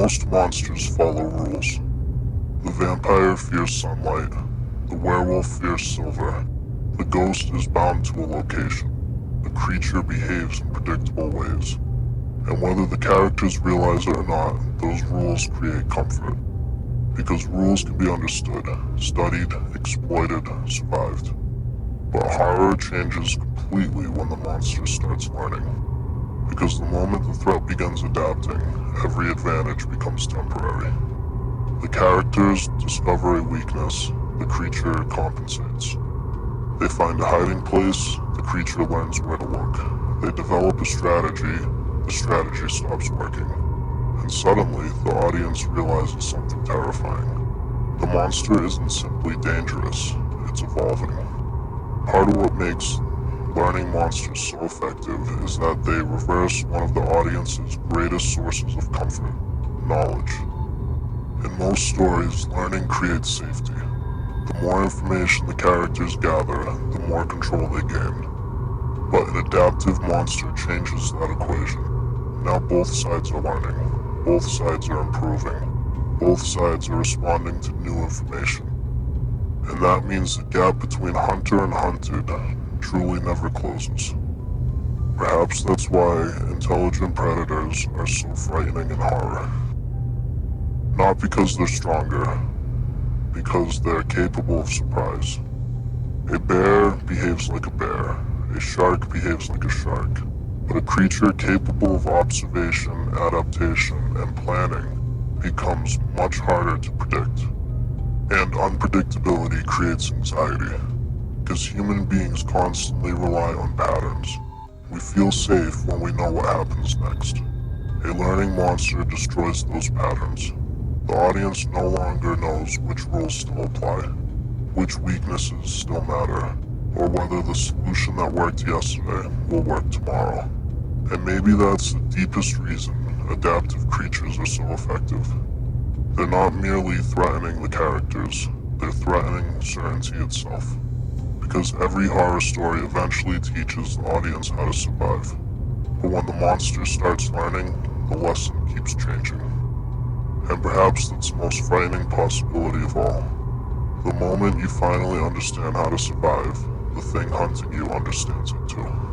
Most monsters follow rules. The vampire fears sunlight, the werewolf fears silver, the ghost is bound to a location, the creature behaves in predictable ways, and whether the characters realize it or not, those rules create comfort. Because rules can be understood, studied, exploited, survived. But horror changes completely when the monster starts learning. Because the moment the threat begins adapting, every advantage becomes temporary. The characters discover a weakness, the creature compensates. They find a hiding place, the creature learns where to look. They develop a strategy, the strategy stops working. And suddenly, the audience realizes something terrifying. The monster isn't simply dangerous, it's evolving. Part of what makes learning monsters so effective is that they reverse one of the audience's greatest sources of comfort, knowledge. In most stories, learning creates safety. The more information the characters gather, the more control they gain. But an adaptive monster changes that equation. Now both sides are learning. Both sides are improving. Both sides are responding to new information. And that means the gap between hunter and hunted truly never closes. Perhaps that's why intelligent predators are so frightening in horror. Not because they're stronger, because they're capable of surprise. A bear behaves like a bear. A shark behaves like a shark. But a creature capable of observation, adaptation, and planning becomes much harder to predict. And unpredictability creates anxiety, because human beings constantly rely on patterns. We feel safe when we know what happens next. A learning monster destroys those patterns. The audience no longer knows which rules still apply, which weaknesses still matter, or whether the solution that worked yesterday will work tomorrow. And maybe that's the deepest reason adaptive creatures are so effective. They're not merely threatening the characters, they're threatening certainty itself. Because every horror story eventually teaches the audience how to survive. But when the monster starts learning, the lesson keeps changing. And perhaps that's the most frightening possibility of all. The moment you finally understand how to survive, the thing hunting you understands it too.